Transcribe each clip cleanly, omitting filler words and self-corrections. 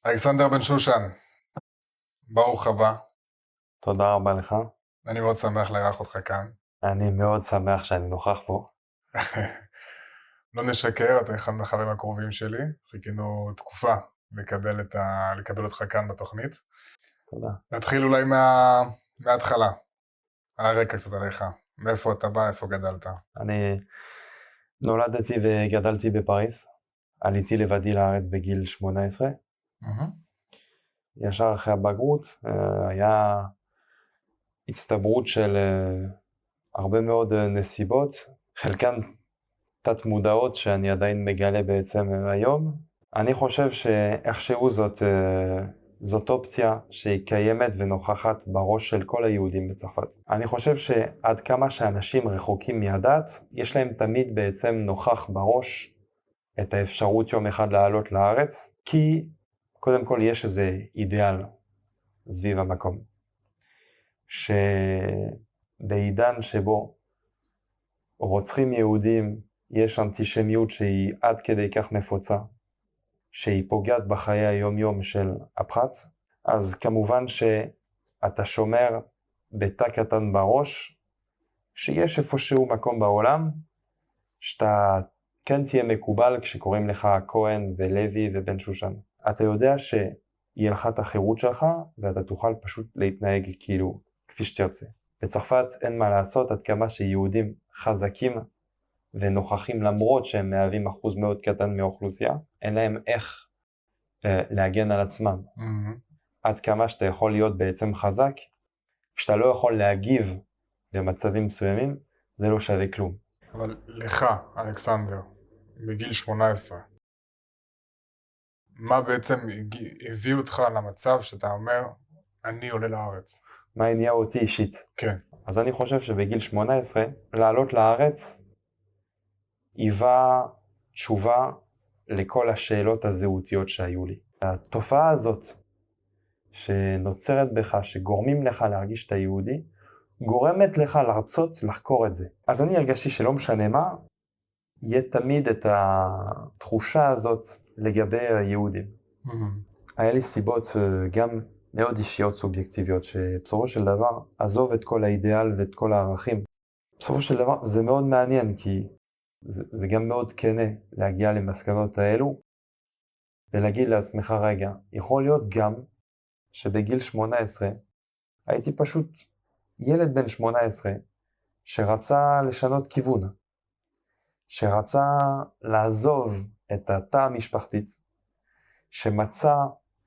אלכסנדר בן שושן, ברוך הבא. תודה רבה לך. אני מאוד שמח לארח אותך כאן. אני מאוד שמח שאני נוכח פה. לא נשקר, אתה אחד מהחברים הקרובים שלי. חיכינו תקופה לקבל אותך כאן בתוכנית. תודה. נתחיל אולי מההתחלה. על הרקע קצת עליך. מאיפה אתה בא, איפה גדלת? אני נולדתי וגדלתי בפריז. עליתי לבדי לארץ בגיל 18. ישר אחרי הבגרות היה הצטברות של הרבה מאוד נסיבות, חלקן תת מודעות שאני עדיין מגלה בעצם היום. אני חושב שאיכשהו זאת אופציה שהיא קיימת ונוכחת בראש של כל היהודים בצרפת. אני חושב שעד כמה שאנשים רחוקים מהדת, יש להם תמיד בעצם נוכח בראש את האפשרות יום אחד לעלות לארץ, כי קודם כל יש איזה אידיאל סביב המקום. שבעידן שבו רוצחים יהודים, יש אנטישמיות שהיא עד כדי כך נפוצה, שהיא פוגעת בחיי היום-יום של הפרט, אז כמובן שאתה שומר בתא קטן בראש, שיש איפשהו מקום בעולם, שאתה כן תהיה מקובל כשקוראים לך כהן ולוי ובן שושן. אתה יודע שיהיה לך את החירות שלך, ואתה תוכל פשוט להתנהג כאילו כפי שתרצה. בצרפת אין מה לעשות, עד כמה שיהודים חזקים ונוכחים למרות שהם מהווים אחוז מאוד קטן מהאוכלוסייה, אין להם איך להגן על עצמם. עד כמה שאתה יכול להיות בעצם חזק, כשאתה לא יכול להגיב במצבים מסוימים, זה לא שווה כלום. אבל לך, אלכסנדר, בגיל 18, מה בעצם הביא אותך למצב שאתה אומר, אני עולה לארץ? מה הניע אותי אישית? כן. אז אני חושב שבגיל 18, לעלות לארץ, היווה תשובה לכל השאלות הזהותיות שהיו לי. התופעה הזאת שנוצרת בך, שגורמים לך להרגיש את היהודי, גורמת לך לרצות לחקור את זה. אז אני הרגשתי שלא משנה מה, יהיה תמיד את התחושה הזאת לגבי היהודים. היה לי סיבות גם מאוד אישיות סובייקטיביות, שבסופו של דבר עזוב את כל האידיאל ואת כל הערכים. בסופו של דבר זה מאוד מעניין, כי זה גם מאוד כנה להגיע למסקנות האלו, ולהגיד לעצמך רגע, יכול להיות גם שבגיל 18 הייתי פשוט ילד בן 18 שרצה לשנות כיוון, שרצה לעזוב את התא המשפחתית, שמצא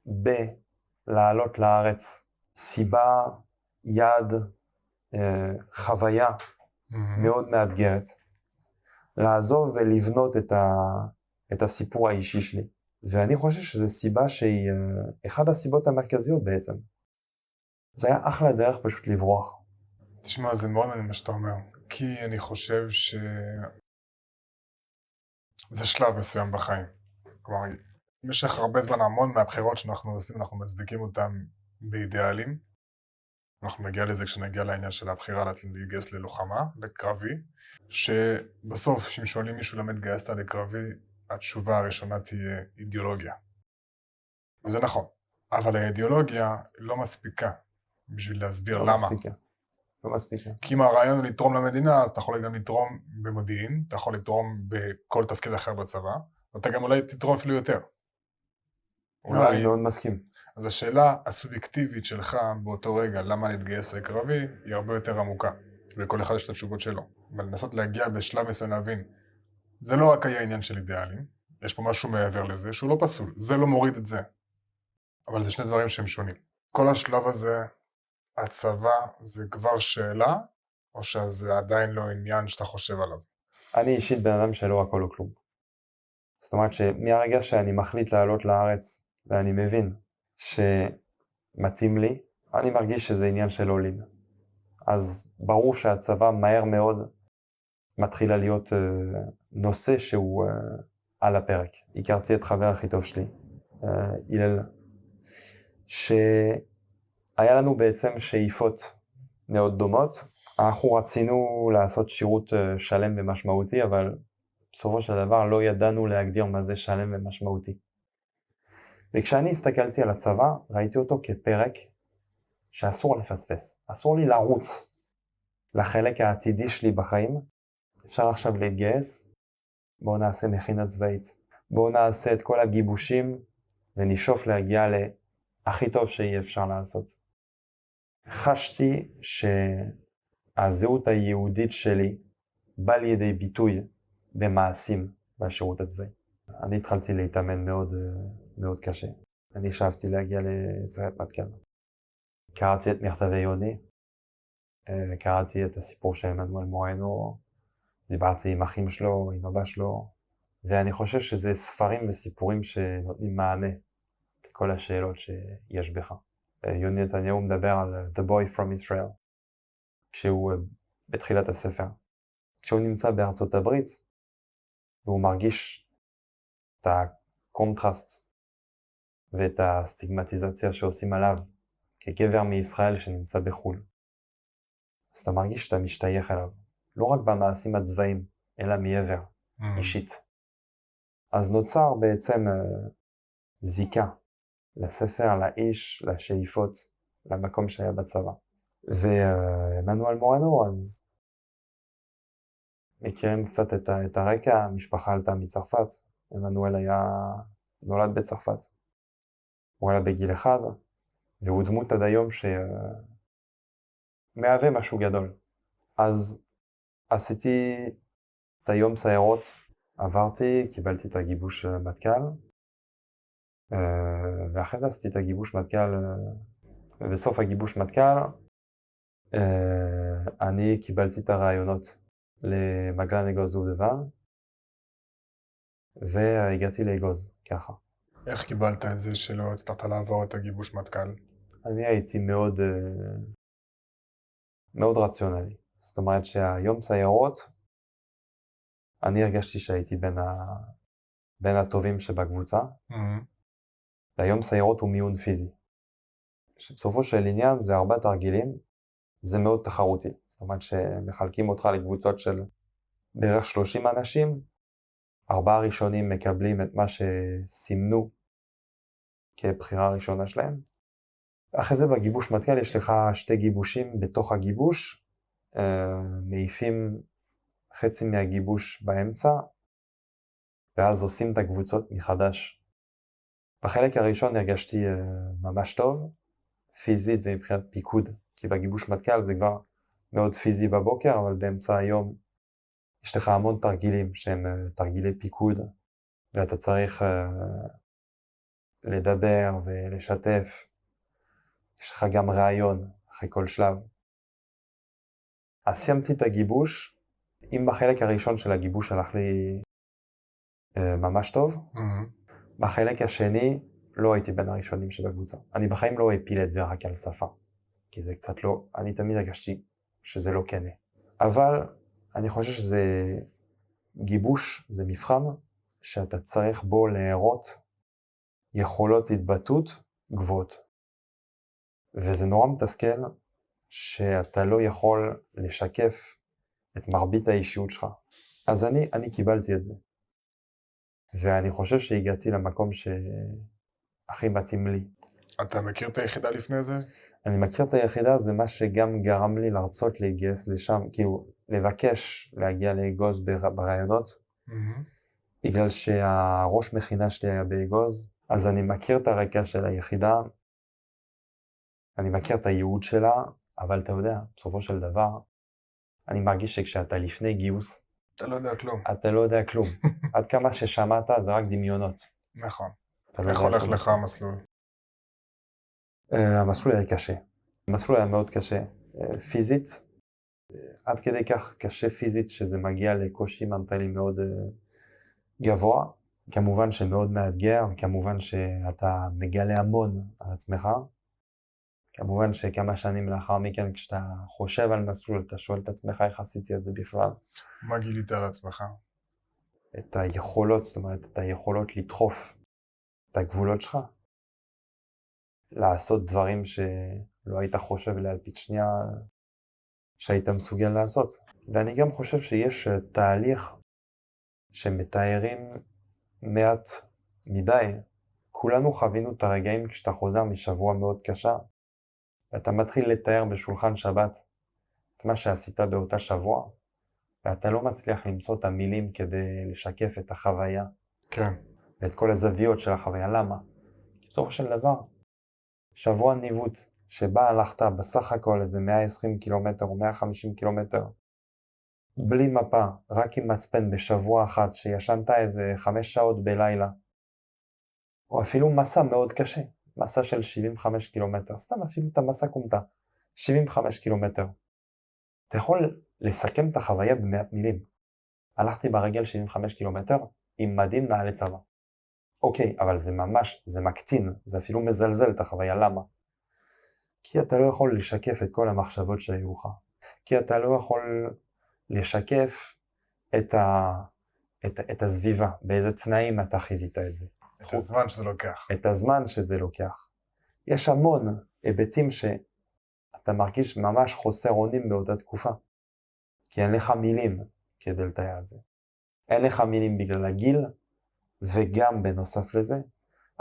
בלעלות לארץ סיבה, יד, חוויה מאוד מאתגרת. לעזוב ולבנות את הסיפור האישי שלי. ואני חושב שזו סיבה שהיא אחת הסיבות המרכזיות בעצם. זה היה אחלה דרך פשוט לברוח. תשמע, זה מאוד מעניין מה שאתה אומר. כי אני חושב זה שלב מסוים בחיים. כלומר, במשך הרבה זמן, המון מהבחירות שאנחנו עושים, אנחנו מצדיקים אותם באידיאלים. אנחנו נגיע לזה כשנגיע לעניין של הבחירה להתגייס ללוחמה, לקרבי, שבסוף, כשהם שואלים מישהו למה התגייסת לקרבי, התשובה הראשונה תהיה אידיאולוגיה. וזה נכון, אבל האידיאולוגיה לא מספיקה בשביל להסביר למה. לא מספיקה. כי אם הרעיון הוא לתרום למדינה, אז אתה יכול גם לתרום במודיעין, אתה יכול לתרום בכל תפקיד אחר בצבא, ואתה גם אולי תתרום אפילו יותר. אני מאוד מסכים. אז השאלה הסובייקטיבית שלך באותו רגע, למה להתגייס לקרבי, היא הרבה יותר עמוקה. וכל אחד יש את התשובות שלו. אבל לנסות להגיע בשלב מסוים להבין, זה לא רק היה עניין של אידיאלים, יש פה משהו מעבר לזה שהוא לא פסול, זה לא מוריד את זה. אבל זה שני דברים שהם שונים. כל השלב הזה, הצבא, זה כבר שאלה, או שזה עדיין לא עניין שאתה חושב עליו? אני אישית בן אדם שלא הכל או כלום. זאת אומרת שמהרגע שאני מחליט לעלות לארץ, ואני מבין שמתאים לי, אני מרגיש שזה עניין של עולים. אז ברור שהצבא מהר מאוד מתחילה להיות נושא שהוא על הפרק. הכרתי את חבר הכי טוב שלי, הלל, שהיה לנו בעצם שאיפות מאוד דומות. אנחנו רצינו לעשות שירות שלם ומשמעותי, אבל בסופו של דבר לא ידענו להגדיר מה זה שלם ומשמעותי. וכשאני הסתכלתי על הצבא, ראיתי אותו כפרק שאסור לפספס, אסור לי לרוץ לחלק העתידי שלי בחיים. אפשר עכשיו להתגייס, בואו נעשה מכינה צבאית, בואו נעשה את כל הגיבושים ונשאוף להגיע להכי טוב שיהיה אפשר לעשות. חשתי שהזהות היהודית שלי בא לידי ביטוי במעשים בשירות הצבאי. אני התחלתי להתאמן מאוד, מאוד קשה. אני שאפתי להגיע לסיירת מטכ"ל. קראתי את מכתבי יוני, קראתי את הסיפור של עמנואל מורנו, דיברתי עם אחים שלו, עם אבא שלו, ואני חושב שזה ספרים וסיפורים שנותנים מענה לכל השאלות שיש בך. יוני נתניהו מדבר על The Boy from Israel, כשהוא בתחילת הספר. כשהוא נמצא בארצות הברית, והוא מרגיש את הקונטרסט ואת הסטיגמטיזציה שעושים עליו כגבר מישראל שנמצא בחו"ל. אז אתה מרגיש שאתה משתייך אליו, לא רק במעשים הצבאיים, אלא מעבר, אישית. אז נוצר בעצם זיקה לספר, לאיש, לשאיפות, למקום שהיה בצבא. ועמנואל מורנו, אז מכירים קצת את הרקע, המשפחה עלתה מצרפת, עמנואל נולד בצרפת. הוא עלה בגיל 1, והוא דמות עד היום שמהווה משהו גדול. אז עשיתי את היום סיירות, עברתי, קיבלתי את הגיבוש מטכ"ל, ואחרי זה עשיתי את הגיבוש מטכ"ל, ובסוף הגיבוש מטכ"ל, אני קיבלתי את הרעיונות למגלן אגוז דובדבן, והגעתי לאגוז, ככה. איך קיבלת את זה שלא הצלחת לעבור את הגיבוש מטכ"ל? אני הייתי מאוד, מאוד רציונלי. זאת אומרת שהיום סיירות, אני הרגשתי שהייתי בין הטובים שבקבוצה, והיום סיירות הוא מיון פיזי. שבסופו של עניין זה 4 תרגילים, זה מאוד תחרותי. זאת אומרת שמחלקים אותך לקבוצות של בערך 30 אנשים, 4 ראשונים מקבלים את מה שסימנו כבחירה הראשונה שלהם. אחרי זה בגיבוש מטכ"ל יש לך 2 גיבושים בתוך הגיבוש, מעיפים חצי מהגיבוש באמצע, ואז עושים את הקבוצות מחדש. בחלק הראשון הרגשתי ממש טוב, פיזית ומבחינת פיקוד, כי בגיבוש מטכ"ל זה כבר מאוד פיזי בבוקר, אבל באמצע היום יש לך המון תרגילים שהם תרגילי פיקוד, ואתה צריך לדבר ולשתף. יש לך גם רעיון אחרי כל שלב. אז סיימתי את הגיבוש, אם בחלק הראשון של הגיבוש הלך לי ממש טוב, בחלק השני לא הייתי בין הראשונים של הקבוצה. אני בחיים לא אפיל את זה רק על שפה, כי זה קצת לא, אני תמיד הרגשתי שזה לא כנה. אבל אני חושב שזה גיבוש, זה מבחן שאתה צריך בו להראות יכולות התבטאות גבוהות. וזה נורא מתסכל שאתה לא יכול לשקף את מרבית האישיות שלך. אז אני קיבלתי את זה. ואני חושב שהגעתי למקום שהכי מתאים לי. אתה מכיר את היחידה לפני זה? אני מכיר את היחידה, זה מה שגם גרם לי לרצות להתגייס לשם, כאילו לבקש להגיע לאגוז ברעיונות, בגלל שהראש מכינה שלי היה באגוז, אז אני מכיר את הרקע של היחידה, אני מכיר את הייעוד שלה, אבל אתה יודע, בסופו של דבר, אני מרגיש שכשאתה לפני גיוס, אתה לא יודע כלום. אתה לא יודע כלום. עד כמה ששמעת זה רק דמיונות. נכון. לא איך יודע הולך כלום. לך המסלול? המסלול היה קשה. המסלול היה מאוד קשה. פיזית, עד כדי כך קשה פיזית שזה מגיע לקושי מנטלי מאוד גבוה. כמובן שמאוד מאתגר, כמובן שאתה מגלה המון על עצמך. כמובן שכמה שנים לאחר מכן, כשאתה חושב על מסלול, אתה שואל את עצמך איך עשיתי את זה בכלל. מה גילית על עצמך? את היכולות, זאת אומרת, את היכולות לדחוף את הגבולות שלך. לעשות דברים שלא היית חושב להלפית שנייה שהיית מסוגל לעשות. ואני גם חושב שיש תהליך שמתארים מעט מדי כולנו חווינו את הרגעים כשאתה חוזר משבוע מאוד קשה, ואתה מתחיל לתאר בשולחן שבת את מה שעשית באותה שבוע, ואתה לא מצליח למצוא את המילים כדי לשקף את החוויה, כן. ואת כל הזוויות של החוויה. למה? בסופו של דבר, שבוע ניווט שבה הלכת בסך הכל איזה 120 קילומטר או 150 קילומטר, בלי מפה, רק עם מצפן בשבוע אחד, שישנת איזה 5 שעות בלילה, או אפילו מסע מאוד קשה, מסע של 75 קילומטר, סתם אפילו את המסע קומתה, 75 קילומטר. אתה יכול לסכם את החוויה במעט מילים. הלכתי ברגל 75 קילומטר, עם מדים נעלי צבא. אוקיי, אבל זה ממש, זה מקטין, זה אפילו מזלזל את החוויה. למה? כי אתה לא יכול לשקף את כל המחשבות שהיו לך. כי אתה לא יכול לשקף את הסביבה, באיזה תנאים אתה חיווית את זה. את הזמן שזה לוקח. את הזמן שזה לוקח. יש המון היבטים שאתה מרגיש ממש חוסר אונים באותה תקופה. כי אין לך מילים כדי לתאר את זה. אין לך מילים בגלל הגיל, וגם בנוסף לזה,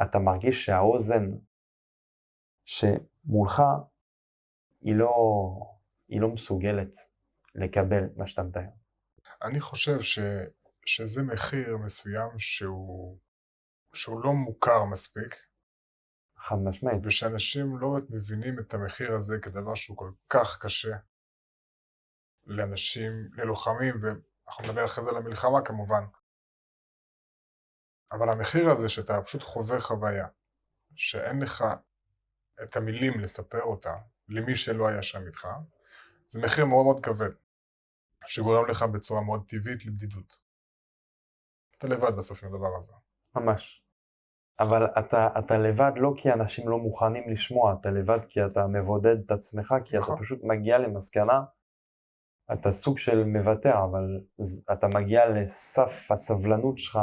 אתה מרגיש שהאוזן שמולך היא לא מסוגלת לקבל מה שאתה מתאר. אני חושב שזה מחיר מסוים שהוא לא מוכר מספיק, חד משמעית. ושאנשים לא מבינים את המחיר הזה כדבר שהוא כל כך קשה לאנשים, ללוחמים, ואנחנו נדבר אחרי זה על המלחמה כמובן. אבל המחיר הזה שאתה פשוט חווה חוויה, שאין לך את המילים לספר אותה למי שלא היה שם איתך, זה מחיר מאוד מאוד כבד, שגורם לך בצורה מאוד טבעית לבדידות. אתה לבד בסוף עם הדבר הזה. ממש. אבל אתה לבד לא כי אנשים לא מוכנים לשמוע, אתה לבד כי אתה מבודד את עצמך, כי אתה פשוט מגיע למסקנה, אתה סוג של מוותר, אבל אתה מגיע לסף הסבלנות שלך,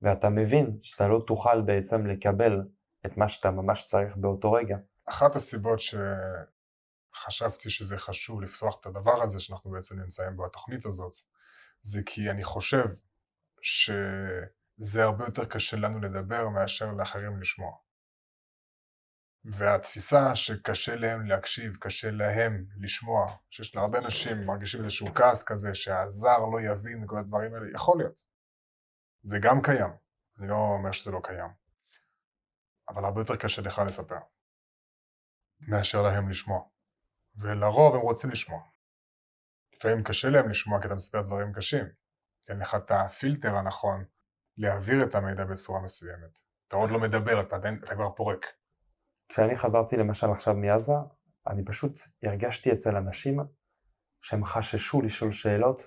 ואתה מבין שאתה לא תוכל בעצם לקבל את מה שאתה ממש צריך באותו רגע. אחת הסיבות שחשבתי שזה חשוב לפתוח את הדבר הזה, שאנחנו בעצם נמצאים בתוכנית הזאת, זה כי אני חושב שזה הרבה יותר קשה לנו לדבר מאשר לאחרים לשמוע. והתפיסה שקשה להם להקשיב, קשה להם לשמוע, שיש להרבה אנשים מרגישים איזשהו כעס כזה, שהזר לא יבין כל הדברים האלה, יכול להיות. זה גם קיים, אני לא אומר שזה לא קיים. אבל הרבה יותר קשה לך לספר, מאשר להם לשמוע. ולרוב הם רוצים לשמוע. לפעמים קשה להם לשמוע כי אתה מספר דברים קשים. כי אין לך את הפילטר הנכון להעביר את המידע בצורה מסוימת. אתה עוד לא מדבר, אתה כבר פורק. כשאני חזרתי למשל עכשיו מעזה, אני פשוט הרגשתי אצל אנשים שהם חששו לשאול שאלות,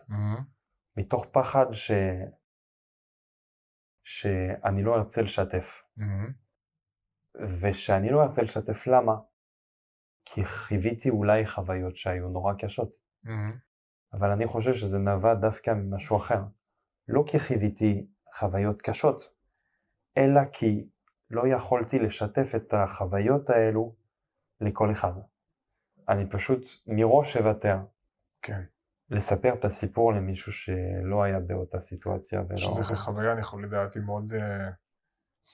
מתוך פחד שאני לא ארצה לשתף. ושאני לא ארצה לשתף למה? כי חיוויתי אולי חוויות שהיו נורא קשות. אבל אני חושב שזה נבע דווקא ממשהו אחר. לא כי חיוויתי חוויות קשות, אלא כי לא יכולתי לשתף את החוויות האלו לכל אחד. אני פשוט מראש אוותר. כן. לספר את הסיפור למישהו שלא היה באותה סיטואציה. שזה חוויה, אני יכול לדעתי, מאוד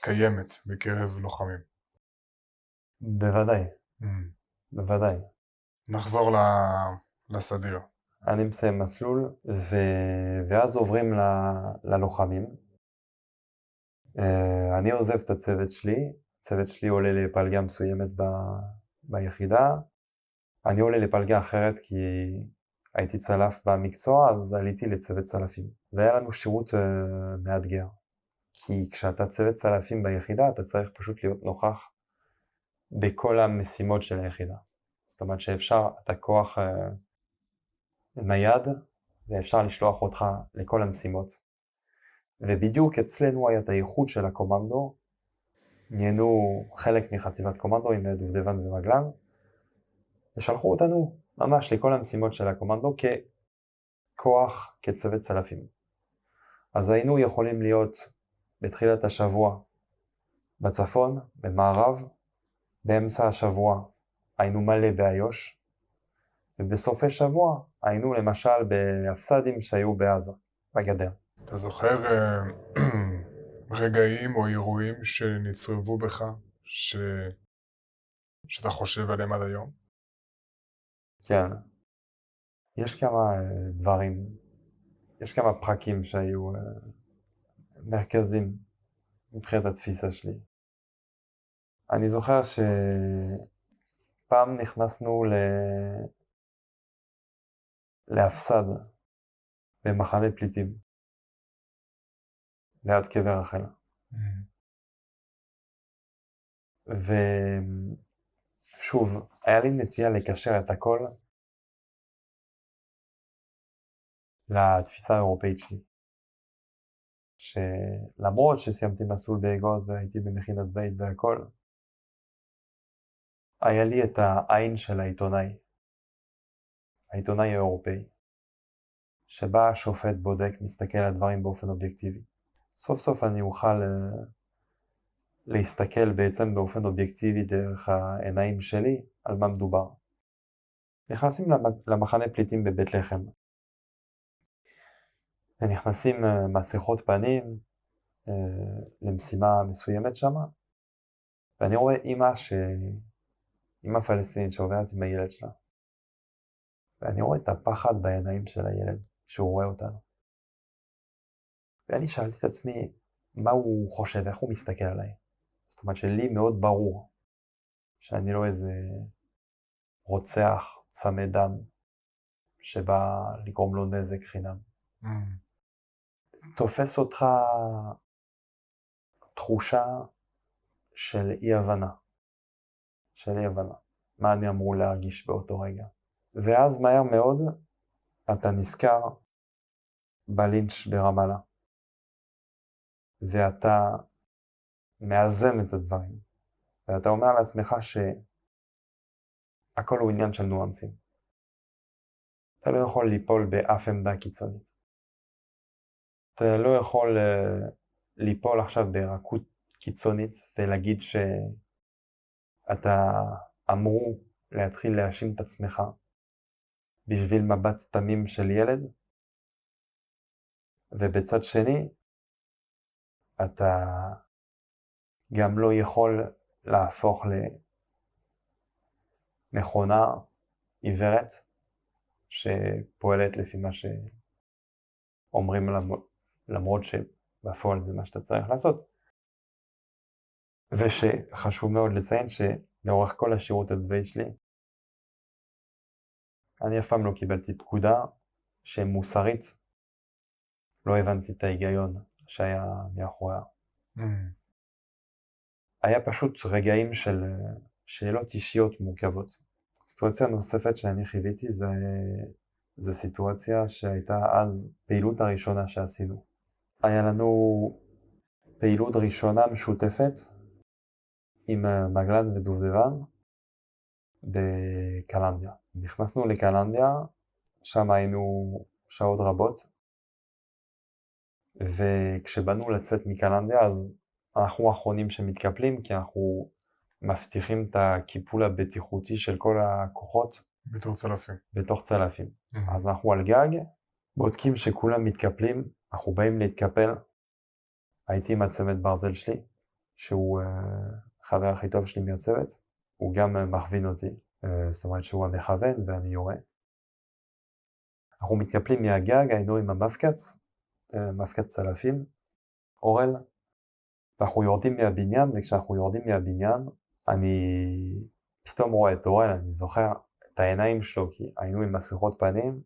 קיימת בקרב לוחמים. בוודאי. בוודאי. נחזור לסדיר. אני מסיים מסלול, ואז עוברים ללוחמים. אני עוזב את הצוות שלי, הצוות שלי עולה לפלגה מסוימת ביחידה, אני עולה לפלגה אחרת כי הייתי צלף במקצוע, אז עליתי לצוות צלפים. והיה לנו שירות מאתגר, כי כשאתה צוות צלפים ביחידה, אתה צריך פשוט להיות נוכח בכל המשימות של היחידה. זאת אומרת שאפשר, אתה כוח נייד, ואפשר לשלוח אותך לכל המשימות. ובדיוק אצלנו היה את הייחוד של הקומנדו, נהיינו חלק מחטיבת קומנדו עם דובדבן ומגלן, ושלחו אותנו ממש לכל המשימות של הקומנדו ככוח, כצוות צלפים. אז היינו יכולים להיות בתחילת השבוע בצפון, במערב, באמצע השבוע היינו מלא באיו"ש, ובסופי שבוע היינו למשל בהפסדים שהיו בעזה, בגדר. אתה זוכר רגעים או אירועים שנצרבו בך, שאתה חושב עליהם עד היום? כן. יש כמה דברים, יש כמה פרקים שהיו מרכזיים מבחינת התפיסה שלי. אני זוכר שפעם נכנסנו להפסד במחנה פליטים, ליד קבר רחל. ושוב, היה לי נטייה לקשר את הכל לתפיסה האירופאית שלי. שלמרות שסיימתי מסלול באגוז והייתי במכינה צבאית והכל, היה לי את העין של העיתונאי האירופאי, שבה השופט בודק, מסתכל על דברים באופן אובייקטיבי. סוף סוף אני אוכל להסתכל בעצם באופן אובייקטיבי דרך העיניים שלי על מה מדובר. נכנסים למחנה פליטים בבית לחם. ונכנסים מסכות פנים למשימה מסוימת שם, ואני רואה אמא פלסטינית שעוברת עם הילד שלה, ואני רואה את הפחד בעיניים של הילד שהוא רואה אותנו. ואני שאלתי את עצמי מה הוא חושב, איך הוא מסתכל עליי. זאת אומרת שלי מאוד ברור שאני לא איזה רוצח צמא דם שבא לגרום לו נזק חינם. תופס אותך תחושה של אי הבנה. מה אני אמור להרגיש באותו רגע. ואז מהר מאוד אתה נזכר בלינץ' ברמאללה. ואתה מאזן את הדברים. ואתה אומר לעצמך שהכל הוא עניין של ניואנסים. אתה לא יכול ליפול באף עמדה קיצונית. אתה לא יכול ליפול עכשיו ברכות קיצונית ולהגיד שאתה אמרו להתחיל להאשים את עצמך בשביל מבט תמים של ילד, ובצד שני אתה גם לא יכול להפוך למכונה עיוורת שפועלת לפי מה שאומרים למרות שבפועל זה מה שאתה צריך לעשות. ושחשוב מאוד לציין שלאורך כל השירות הצבאי שלי, אני אף פעם לא קיבלתי פקודה שמוסרית לא הבנתי את ההיגיון שהיה מאחוריה. היה פשוט רגעים של שאלות אישיות מורכבות. סיטואציה נוספת שאני חיוויתי זה סיטואציה שהייתה אז פעילות הראשונה שעשינו. היה לנו פעילות ראשונה משותפת עם מגלן ודובדבן בקלנדיה. נכנסנו לקלנדיה, שם היינו שעות רבות, וכשבאנו לצאת מקלנדיה אז אנחנו האחרונים שמתקפלים, כי אנחנו מבטיחים את הקיפול הבטיחותי של כל הכוחות בתוך צלפים. אז אנחנו על גג, בודקים שכולם מתקפלים, אנחנו באים להתקפל. הייתי עם הצוות ברזל שלי, שהוא חבר הכי טוב שלי מהצוות, הוא גם מכווין אותי, זאת אומרת שהוא המכוון ואני יורה. אנחנו מתקפלים מהגג, היינו עם המפקץ, מפקץ צלפים, אורל, ואנחנו יורדים מהבניין, וכשאנחנו יורדים מהבניין, אני פתאום רואה את אורל, אני זוכר את העיניים שלו, כי היינו עם מסכות פנים,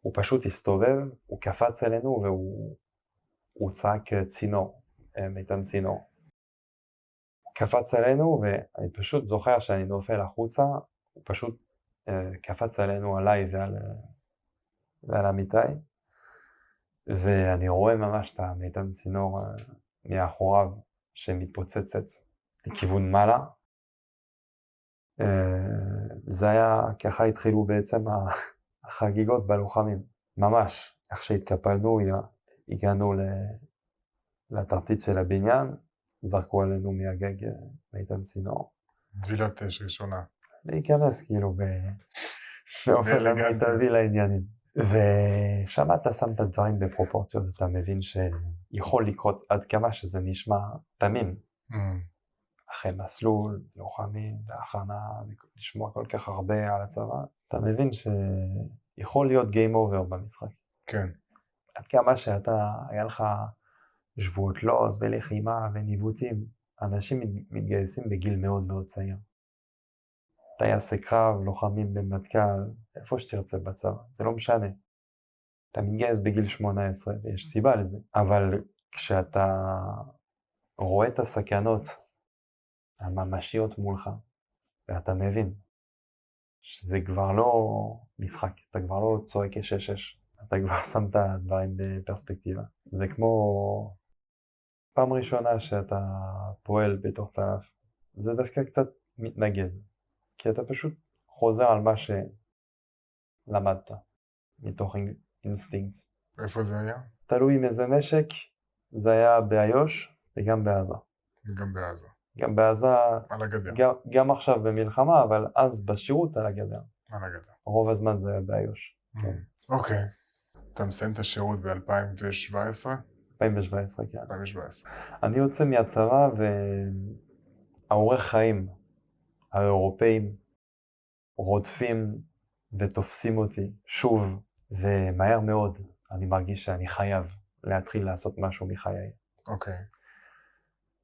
הוא פשוט הסתובב, הוא קפץ אלינו והוא צעק צינור, מיתן צינור. הוא קפץ אלינו ואני פשוט זוכר שאני נופל החוצה, הוא פשוט קפץ אלינו עליי ועל המיטאי, ואני רואה ממש את המיתן צינור מאחוריו שמתפוצצת לכיוון מעלה. זה היה, ככה התחילו בעצם החגיגות בלוחמים. ממש, איך שהתקפלנו, הגענו לתחתית של הבניין, דרכו עלינו מהגג מיתן צינור. וילת אש ראשונה. להיכנס כאילו באופן המיטבי לעניינים. ושם אתה שם את הדברים בפרופורציות, אתה מבין שיכול לקרות עד כמה שזה נשמע תמים. אחרי מסלול, לוחמים, בהכנה, לשמוע כל כך הרבה על הצבא, אתה מבין שיכול להיות game over במשחק. כן. עד כמה שאתה, היה לך שבועות לוז ולחימה וניווטים, אנשים מתגייסים בגיל מאוד מאוד צעיר. טייסי קרב, לוחמים במטכ"ל, איפה שתרצה בצבא, זה לא משנה. אתה מתגייס בגיל 18 ויש סיבה לזה, אבל כשאתה רואה את הסכנות הממשיות מולך, ואתה מבין שזה כבר לא משחק, אתה כבר לא צועק 6-6, אתה כבר שם את הדברים בפרספקטיבה. זה כמו פעם ראשונה שאתה פועל בתוך צלף, זה דווקא קצת מתנגד, כי אתה פשוט חוזר על מה שלמדת, מתוך אינסטינקט. איפה זה היה? תלוי עם איזה נשק, זה היה באיו"ש וגם בעזה. גם בעזה. גם בעזה, על הגדר. גם עכשיו במלחמה, אבל אז בשירות על הגדר. על הגדר. רוב הזמן זה היה באיו"ש. כן. אוקיי. אתה מסיים את השירות ב-2017? 2017, כן. 2017. אני יוצא מהצבא והעורך חיים האירופאים רודפים ותופסים אותי שוב, ומהר מאוד אני מרגיש שאני חייב להתחיל לעשות משהו מחיי. אוקיי.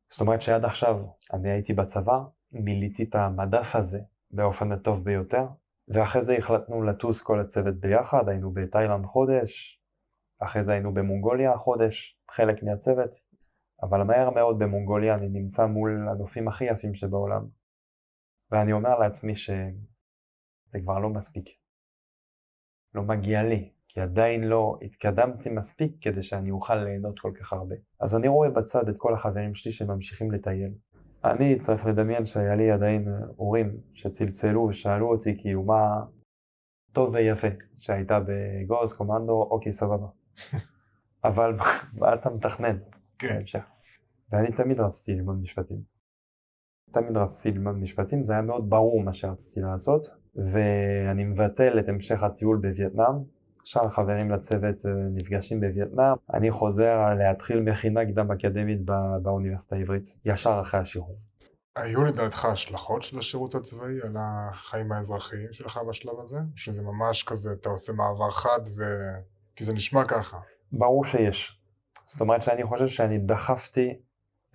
זאת אומרת שעד עכשיו אני הייתי בצבא, מיליתי את המדף הזה באופן הטוב ביותר, ואחרי זה החלטנו לטוס כל הצוות ביחד, היינו בתאילנד חודש, אחרי זה היינו במונגוליה חודש, חלק מהצוות, אבל מהר מאוד במונגוליה אני נמצא מול הנופים הכי יפים שבעולם, ואני אומר לעצמי שזה כבר לא מספיק, לא מגיע לי, כי עדיין לא התקדמתי מספיק כדי שאני אוכל ליהנות כל כך הרבה. אז אני רואה בצד את כל החברים שלי שממשיכים לטייל. אני צריך לדמיין שהיה לי עדיין הורים שצלצלו ושאלו אותי כאילו מה טוב ויפה, שהייתה בגוז, קומנדו, אוקיי סבבה. אבל מה אתה מתכנן? כן. ואני תמיד רציתי ללמוד משפטים. זה היה מאוד ברור מה שרציתי לעשות, ואני מבטל את המשך הטיול בווייטנאם. שאר החברים לצוות נפגשים בווייטנאם. אני חוזר להתחיל מכינה קדם אקדמית באוניברסיטה העברית, ישר אחרי השחרור. היו לדעתך השלכות של השירות הצבאי על החיים האזרחיים שלך בשלב הזה? שזה ממש כזה, אתה עושה מעבר חד כי זה נשמע ככה. ברור שיש. זאת אומרת שאני חושב שאני דחפתי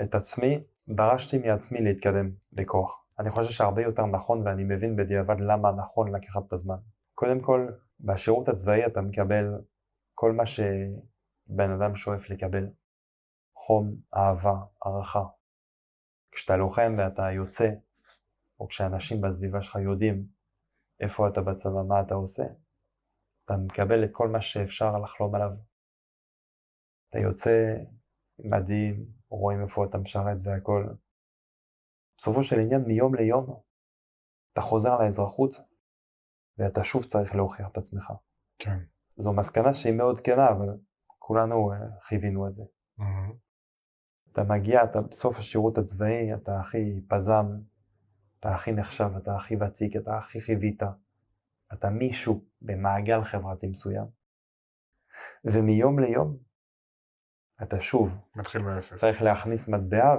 את עצמי, דרשתי מעצמי להתקדם בכוח. אני חושב שהרבה יותר נכון, ואני מבין בדיעבד למה נכון לקחת את הזמן. קודם כל, בשירות הצבאי אתה מקבל כל מה שבן אדם שואף לקבל. חום, אהבה, הערכה. כשאתה לוחם ואתה יוצא, או כשאנשים בסביבה שלך יודעים איפה אתה בצבא, מה אתה עושה, אתה מקבל את כל מה שאפשר לחלום עליו. אתה יוצא מדהים, רואים איפה אתה משרת והכל. בסופו של עניין, מיום ליום, אתה חוזר לאזרחות, ואתה שוב צריך להוכיח את עצמך. כן. זו מסקנה שהיא מאוד כנה, אבל כולנו חווינו את זה. אתה מגיע, אתה בסוף השירות הצבאי, אתה הכי פזם, אתה הכי נחשב, אתה הכי ותיק, אתה הכי חיווית. אתה מישהו במעגל חברתי מסוים. ומיום ליום, אתה שוב מתחיל מאפס. צריך להכניס מטבע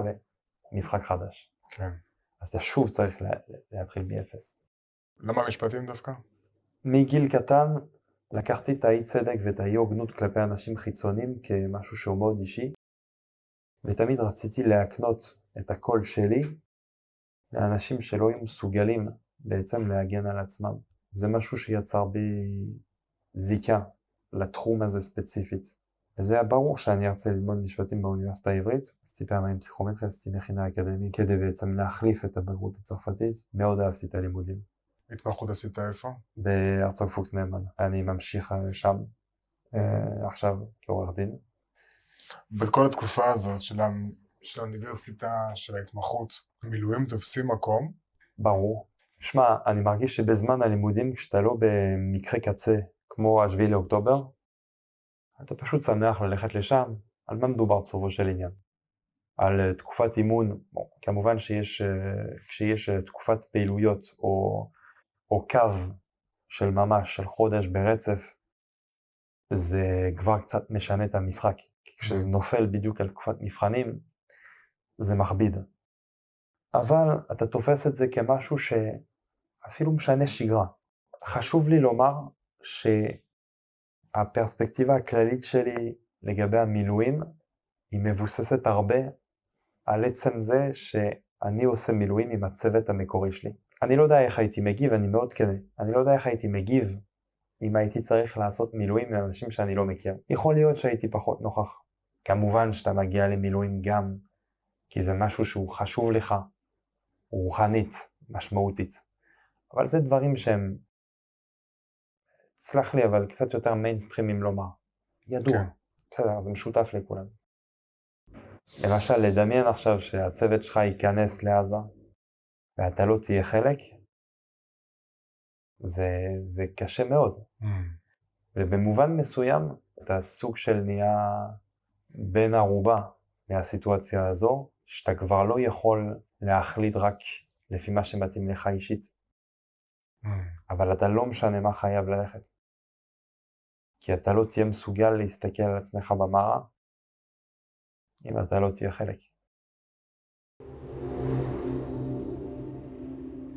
ומשחק חדש. כן. אז אתה שוב צריך להתחיל מאפס. למה משפטים דווקא? מגיל קטן לקחתי את האי צדק ואת האי הוגנות כלפי אנשים חיצוניים כמשהו שהוא מאוד אישי, ותמיד רציתי להקנות את הקול שלי לאנשים שלא היו מסוגלים בעצם להגן על עצמם. זה משהו שיצר בי זיקה לתחום הזה ספציפית. וזה היה ברור שאני ארצה ללמוד משפטים באוניברסיטה העברית. עשיתי פעמיים פסיכומטריה, עשיתי מכינה אקדמית כדי בעצם להחליף את הבגרות הצרפתית. מאוד אהבתי את הלימודים. התמחות עשית איפה? בהרצוג פוקס נאמן. אני ממשיך שם עכשיו כעורך דין. בכל התקופה הזאת של האוניברסיטה, של ההתמחות, מילואים תופסים מקום? ברור. שמע, אני מרגיש שבזמן הלימודים, כשאתה לא במקרה קצה, כמו ה7 לאוקטובר, אתה פשוט שמח ללכת לשם. על מה מדובר בסופו של עניין? על תקופת אימון, כמובן כשיש תקופת פעילויות או קו של ממש, של חודש ברצף, זה כבר קצת משנה את המשחק. כי כשזה נופל בדיוק על תקופת מבחנים, זה מכביד. אבל אתה תופס את זה כמשהו שאפילו משנה שגרה. חשוב לי לומר שהפרספקטיבה הכללית שלי לגבי המילואים היא מבוססת הרבה על עצם זה שאני עושה מילואים עם הצוות המקורי שלי. אני לא יודע איך הייתי מגיב, אני מאוד כנה. אני לא יודע איך הייתי מגיב אם הייתי צריך לעשות מילואים לאנשים שאני לא מכיר. יכול להיות שהייתי פחות נוכח. כמובן שאתה מגיע למילואים גם כי זה משהו שהוא חשוב לך, רוחנית, משמעותית. אבל זה דברים שהם, סלח לי, אבל קצת יותר מיינסטרימים לומר. ידוע. כן. בסדר, זה משותף לכולם. למשל, לדמיין עכשיו שהצוות שלך ייכנס לעזה, ואתה לא תהיה חלק, זה קשה מאוד. ובמובן מסוים, אתה סוג של נהיה בן ערובה מהסיטואציה הזו, שאתה כבר לא יכול להחליט רק לפי מה שמתאים לך אישית. אבל אתה לא משנה מה חייב ללכת. כי אתה לא תהיה מסוגל להסתכל על עצמך במראה, אם אתה לא תהיה חלק.